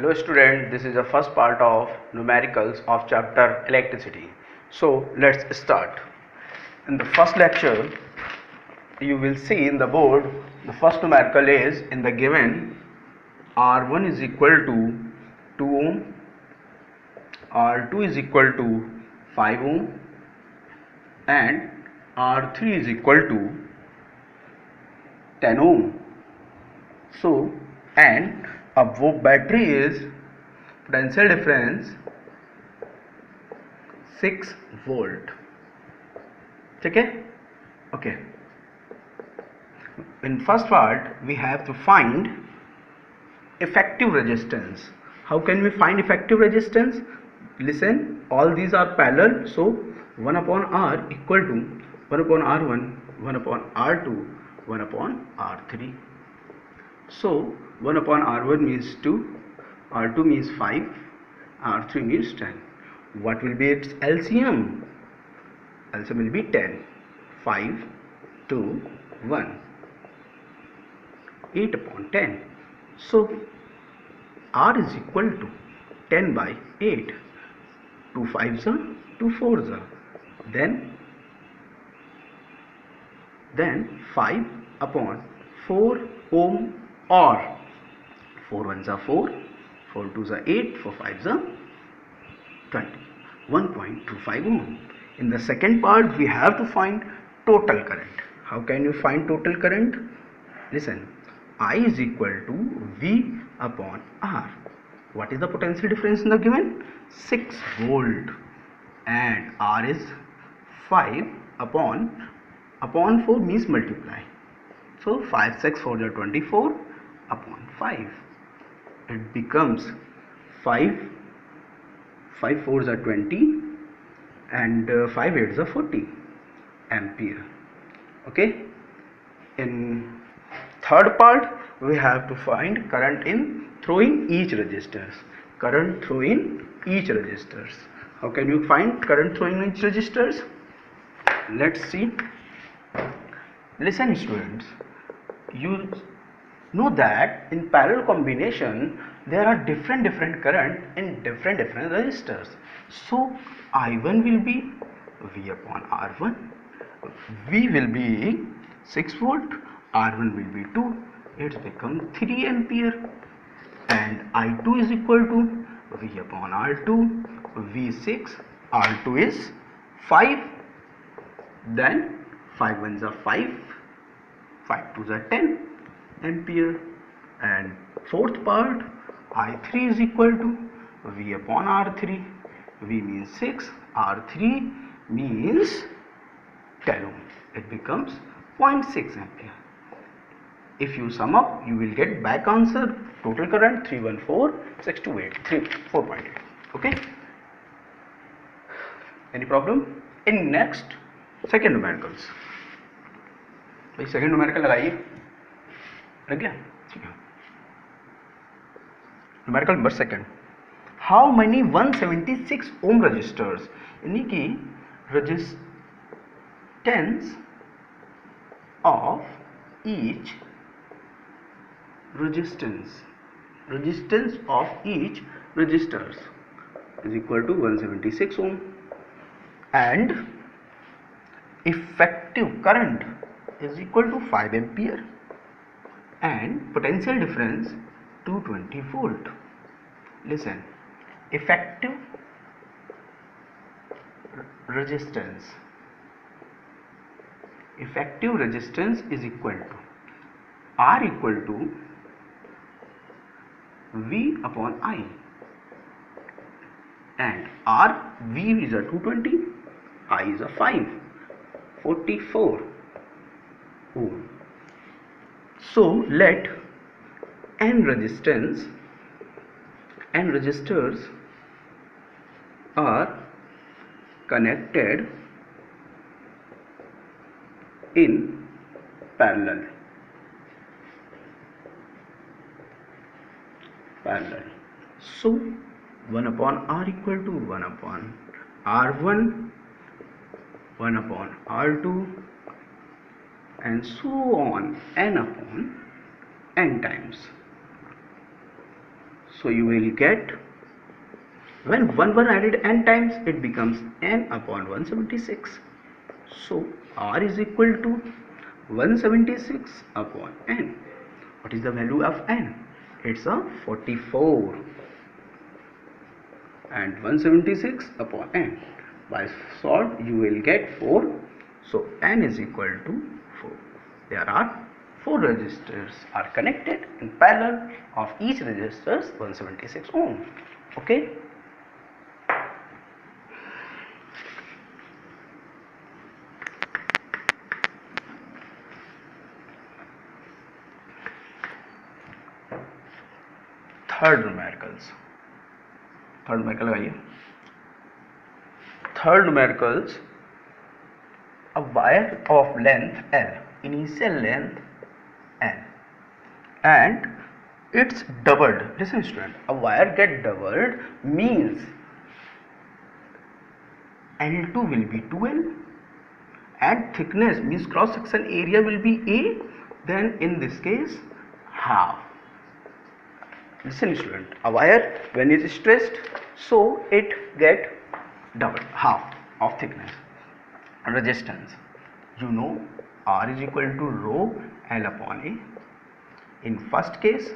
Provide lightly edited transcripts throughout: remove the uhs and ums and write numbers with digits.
Hello student, this is the first part of numericals of chapter electricity. So let's start. In the first lecture, you will see in the board, the first numerical is in the given R1 is equal to 2 ohm, R2 is equal to 5 ohm and R3 is equal to 10 ohm. So, and अब वो battery is potential difference 6 volt. ठीक है, okay. In first part we have to find effective resistance. How can we find effective resistance? Listen, all these are parallel, so 1 upon R equal to 1 upon R1, 1 upon R2, 1 upon R3. So 1 upon R1 means 2, R2 means 5, R3 means 10. What will be its LCM? LCM will be 10. 5, 2, 1. 8 upon 10. So R is equal to 10 by 8. 2 5s are 2 4s are. Then 5 upon 4 ohm or 4 1s are 4, 4 2s are 8, 4 5s are 20. 1.25 ohm. In the second part we have to find total current. How can you find total current? Listen, I is equal to V upon R. What is the potential difference in the given? 6 volt and R is 5 upon 4 means multiply. So 5 6 4 are 24 upon 5. It becomes 5 4s are 20 and 5 8s are 40 ampere. Okay. In third part we have to find current in throwing each resistors. Current through in each resistors. How can you find current through in each resistors? Let's see. Listen students, you know that in parallel combination there are different current in different resistors. So I1 will be V upon R1, V will be 6 volt, R1 will be 2, it becomes 3 ampere, and I2 is equal to V upon R2, V6, R2 is 5, then 5 1s are 5, 5 2s are 10 ampere, and fourth part I3 is equal to V upon R3, V means 6, R3 means 10 ohm, it becomes 0.6 ampere. If you sum up, you will get back answer. Total current 314,628, 4.8. Okay. Any problem? In next, second numericals. भाई second numerical लगाइए. लग गया? ठीक है. Numerical number second. How many 176 ohm resistors, यानी कि resistance of each resistance of each resistors is equal to 176 ohm, and effective current is equal to 5 ampere and potential difference 220 volt. Listen, effective resistance is equal to R equal to V upon I, and V is a 220, I is a 5, 44 ohm. So let n resistors are connected in parallel. So 1 upon R equal to 1 upon R1, 1 upon R2, and so on n upon n times. So you will get, when 1 added n times, it becomes n upon 176. So R is equal to 176 upon n. What is the value of n? It's a 44. And 176 upon n. By solve, you will get 4. So n is equal to 4. There are 4 resistors are connected in parallel. Of each resistor 176 ohm. Okay. Third numericals. Third numerical लगाइए. Third numericals, a wire of length L, initial length N, and it's doubled. Listen student, a wire get doubled means L2 will be 2L and thickness means cross section area will be A, then in this case half. Listen student, a wire when it is stressed, so it get doubled, half of thickness. Resistance, you know, R is equal to rho L upon A. In first case,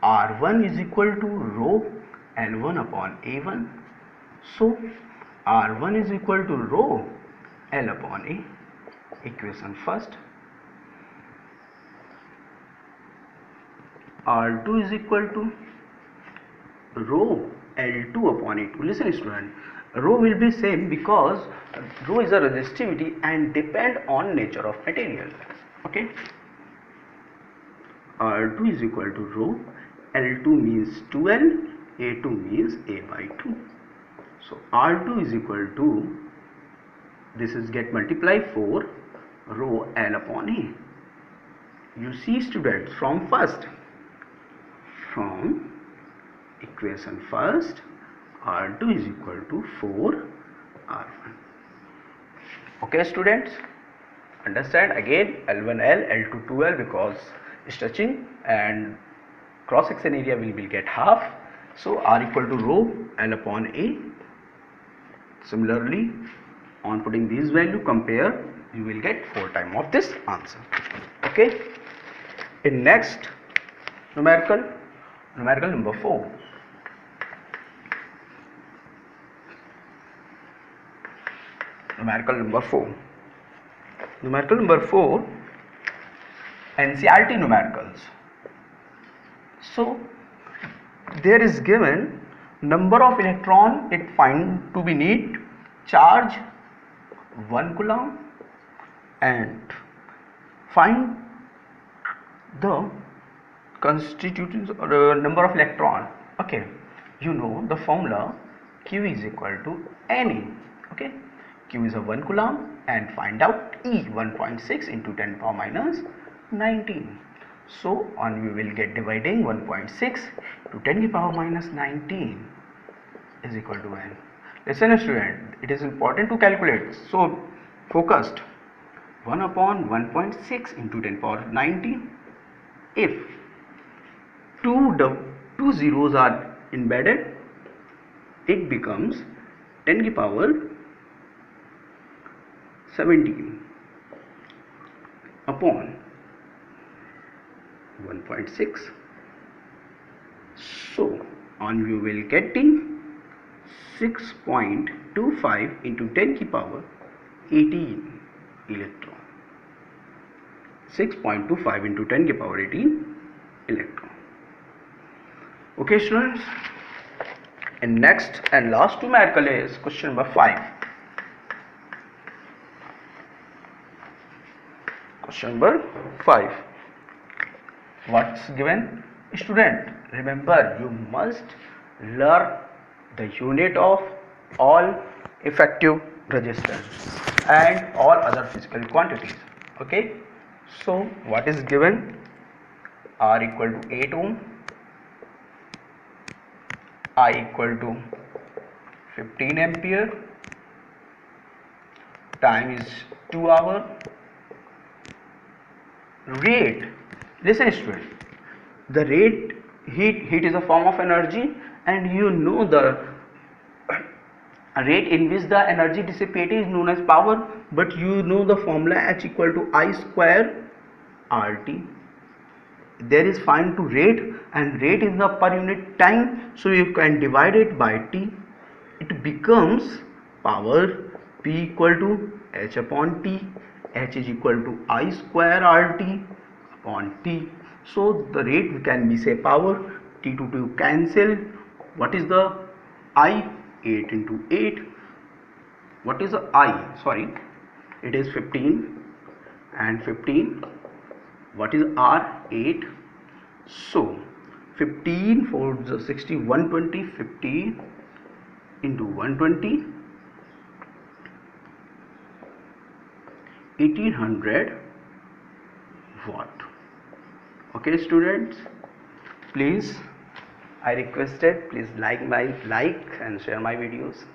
R1 is equal to rho L1 upon A1. So R1 is equal to rho L upon A. Equation first. R2 is equal to rho L2 upon A2. Listen student, rho will be same because rho is a resistivity and depend on nature of material. Okay. R2 is equal to rho, L2 means 2L, A2 means A by 2. So R2 is equal to, this is get multiply 4 rho L upon A. You see students, from equation first, R2 is equal to 4 R1. Okay students, understand again, L1L, L2 2L because it's touching and cross section area will get half. So R equal to rho L upon A. Similarly, on putting this value, compare, you will get 4 times of this answer. Okay. In next numerical number 4. Numerical number 4, NCERT numericals. So there is given number of electron it find to be need, charge 1 coulomb, and find the constituents or number of electron. Okay, you know the formula, Q is equal to NE. Okay, Q is a 1 coulomb and find out E, 1.6 into 10 power minus 19. So on we will get dividing 1.6 to 10 power minus 19 is equal to N. Listen student, it is important to calculate. So focused, 1 upon 1.6 into 10 power 19. If two zeros are embedded, it becomes 10 to power 17 upon 1.6. So on we will getting 6.25 into 10 to power 18 electron. 6.25 into 10 to power 18 electron. Okay students, and next and last numerical is question number 5. Question number 5. What's given? Student, remember you must learn the unit of all effective resistance and all other physical quantities. Okay, so what is given? R equal to 8 ohm, I equal to 15 ampere, time is 2 hours, rate, listen student, the rate heat is a form of energy, and you know the rate in which the energy dissipated is known as power, but you know the formula H equal to I square RT. There is find to rate, and rate is the per unit time, so you can divide it by T. It becomes power P equal to H upon T. H is equal to I square RT upon T. So the rate can be say power. T to T cancel. What is the I? 8 into 8. What is the I? Sorry, it is 15 and 15. What is R? 8. So 15 for the 60, 120, 15 into 120, 1800 watt. Okay students, please, I requested, please like and share my videos.